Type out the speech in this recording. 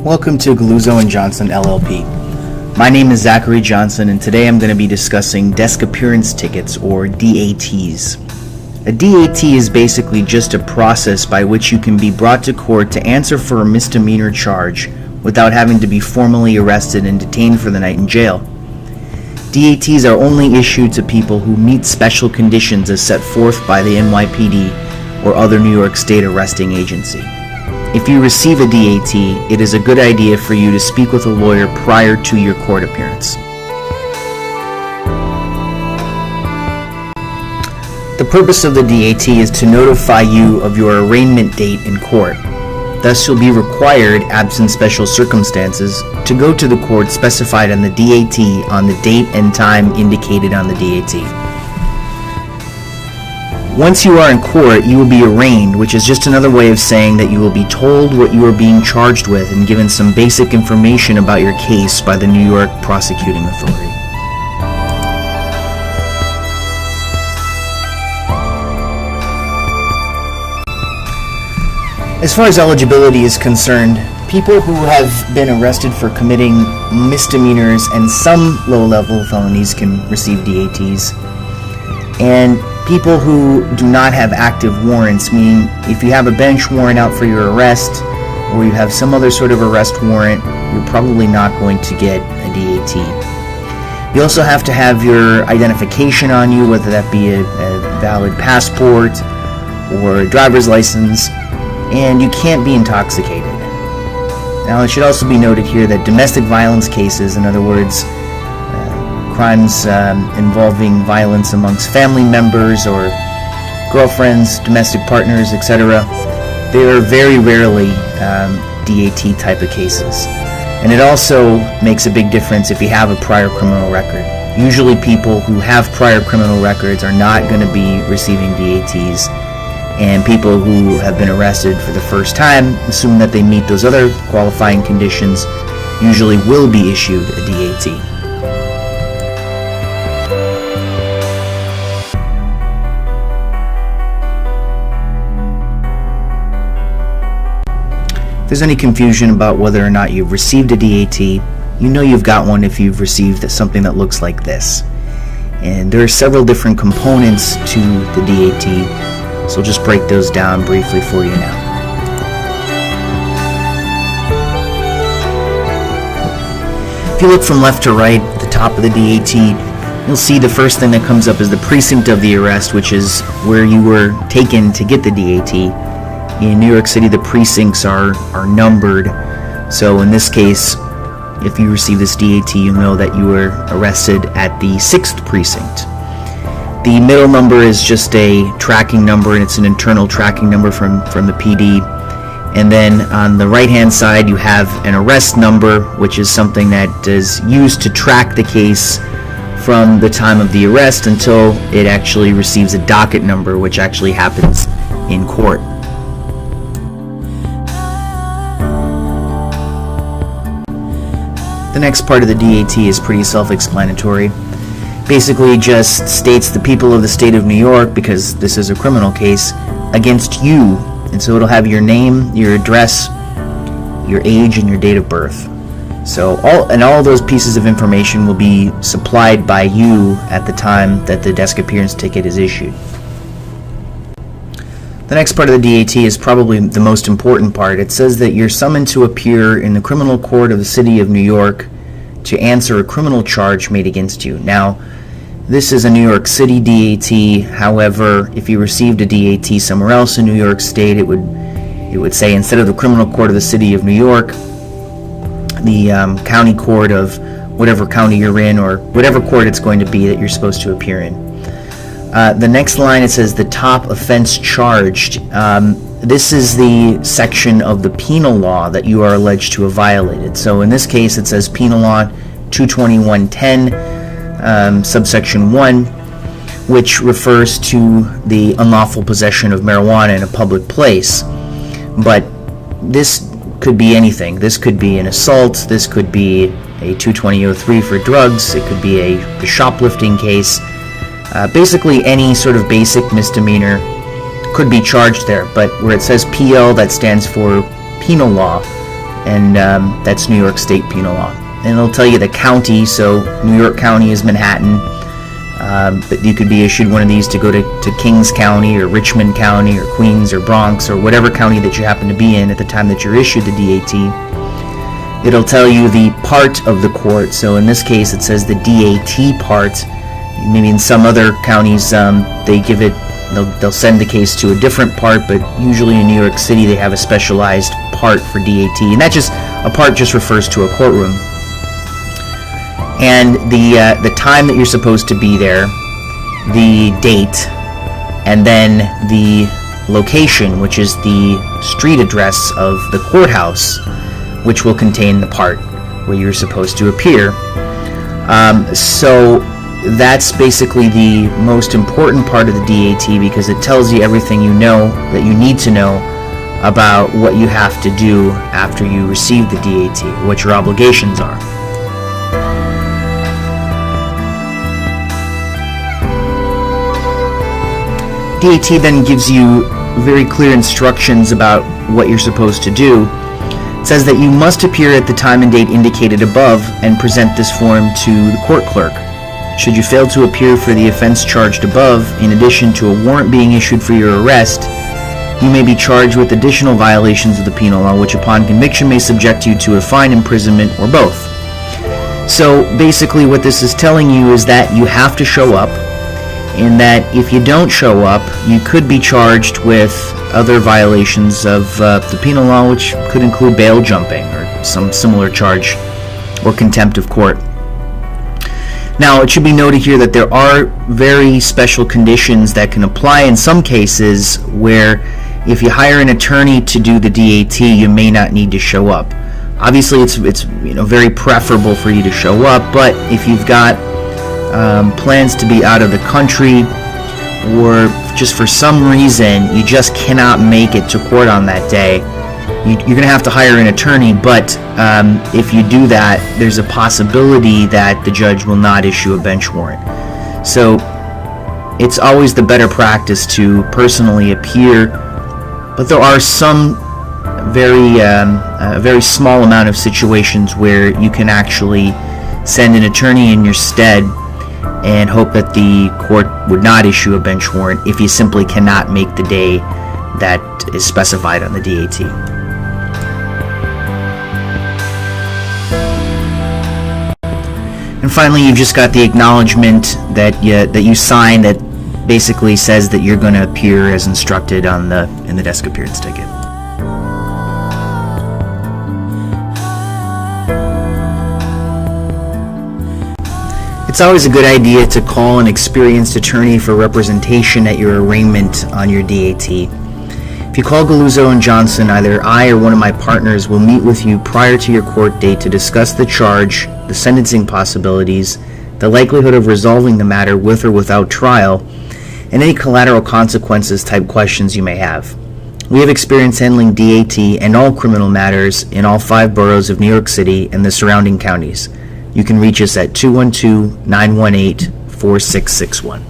Welcome to Galuzzo & Johnson LLP. My name is Zachary Johnson, and today I'm going to be discussing desk appearance tickets, or DATs. A DAT is basically just a process by which you can be brought to court to answer for a misdemeanor charge without having to be formally arrested and detained for the night in jail. DATs are only issued to people who meet special conditions as set forth by the NYPD or other New York State arresting agency. If you receive a DAT, it is a good idea for you to speak with a lawyer prior to your court appearance. The purpose of the DAT is to notify you of your arraignment date in court. Thus, you'll be required, absent special circumstances, to go to the court specified on the DAT on the date and time indicated on the DAT. Once you are in court, you will be arraigned, which is just another way of saying that you will be told what you are being charged with and given some basic information about your case by the New York Prosecuting Authority. As far as eligibility is concerned, people who have been arrested for committing misdemeanors and some low-level felonies can receive DATs. And people who do not have active warrants, meaning if you have a bench warrant out for your arrest or you have some other sort of arrest warrant, you're probably not going to get a DAT. You also have to have your identification on you, whether that be a valid passport or a driver's license, and you can't be intoxicated. Now, it should also be noted here that domestic violence cases, in other words, crimes involving violence amongst family members or girlfriends, domestic partners, etc., they are very rarely DAT type of cases. And it also makes a big difference if you have a prior criminal record. Usually people who have prior criminal records are not going to be receiving DATs, and people who have been arrested for the first time, assuming that they meet those other qualifying conditions, usually will be issued a DAT. If there's any confusion about whether or not you've received a DAT, you know you've got one if you've received something that looks like this. And there are several different components to the DAT, so I'll just break those down briefly for you now. If you look from left to right at the top of the DAT, you'll see the first thing that comes up is the precinct of the arrest, which is where you were taken to get the DAT. In New York City, the precincts are numbered, so in this case, if you receive this DAT, you know that you were arrested at the 6th precinct. The middle number is just a tracking number, and it's an internal tracking number from the PD. And then on the right-hand side, you have an arrest number, which is something that is used to track the case from the time of the arrest until it actually receives a docket number, which actually happens in court. The next part of the DAT is pretty self-explanatory. Basically just states the people of the state of New York, because this is a criminal case, against you. And so it'll have your name, your address, your age, and your date of birth. So all those pieces of information will be supplied by you at the time that the desk appearance ticket is issued. The next part of the DAT is probably the most important part. It says that you're summoned to appear in the criminal court of the city of New York to answer a criminal charge made against you. Now, this is a New York City DAT. However, if you received a DAT somewhere else in New York State, it would say, instead of the criminal court of the city of New York, the county court of whatever county you're in, or whatever court it's going to be that you're supposed to appear in. The next line, it says the top offense charged. This is the section of the penal law that you are alleged to have violated. So in this case, it says Penal Law 22110, subsection 1, which refers to the unlawful possession of marijuana in a public place. But this could be anything. This could be an assault. This could be a 220.03 for drugs. It could be a shoplifting case. Basically, any sort of basic misdemeanor could be charged there, but where it says PL, that stands for penal law, and that's New York State penal law. And it'll tell you the county, so New York County is Manhattan, but you could be issued one of these to go to Kings County or Richmond County or Queens or Bronx or whatever county that you happen to be in at the time that you're issued the DAT. It'll tell you the part of the court, so in this case it says the DAT part. Maybe in some other counties they give it, they'll send the case to a different part, but usually in New York City they have a specialized part for DAT, and a part just refers to a courtroom. And the time that you're supposed to be there, the date, and then the location, which is the street address of the courthouse, which will contain the part where you're supposed to appear. So that's basically the most important part of the DAT, because it tells you everything you know that you need to know about what you have to do after you receive the DAT, what your obligations are. DAT then gives you very clear instructions about what you're supposed to do. It says that you must appear at the time and date indicated above and present this form to the court clerk. Should you fail to appear for the offense charged above, in addition to a warrant being issued for your arrest, you may be charged with additional violations of the penal law, which upon conviction may subject you to a fine, imprisonment, or both. So basically what this is telling you is that you have to show up, and that if you don't show up, you could be charged with other violations of the penal law, which could include bail jumping or some similar charge, or contempt of court. Now, it should be noted here that there are very special conditions that can apply in some cases where if you hire an attorney to do the DAT, you may not need to show up. Obviously, it's very preferable for you to show up, but if you've got plans to be out of the country, or just for some reason you just cannot make it to court on that day, you're going to have to hire an attorney, but if you do that, there's a possibility that the judge will not issue a bench warrant. So it's always the better practice to personally appear, but there are some very small amount of situations where you can actually send an attorney in your stead and hope that the court would not issue a bench warrant if you simply cannot make the day that is specified on the DAT. And finally, you've just got the acknowledgement that you sign that basically says that you're going to appear as instructed in the desk appearance ticket. It's always a good idea to call an experienced attorney for representation at your arraignment on your DAT. If you call Galuzzo and Johnson, either I or one of my partners will meet with you prior to your court date to discuss the charge, the sentencing possibilities, the likelihood of resolving the matter with or without trial, and any collateral consequences type questions you may have. We have experience handling DAT and all criminal matters in all 5 boroughs of New York City and the surrounding counties. You can reach us at 212-918-4661.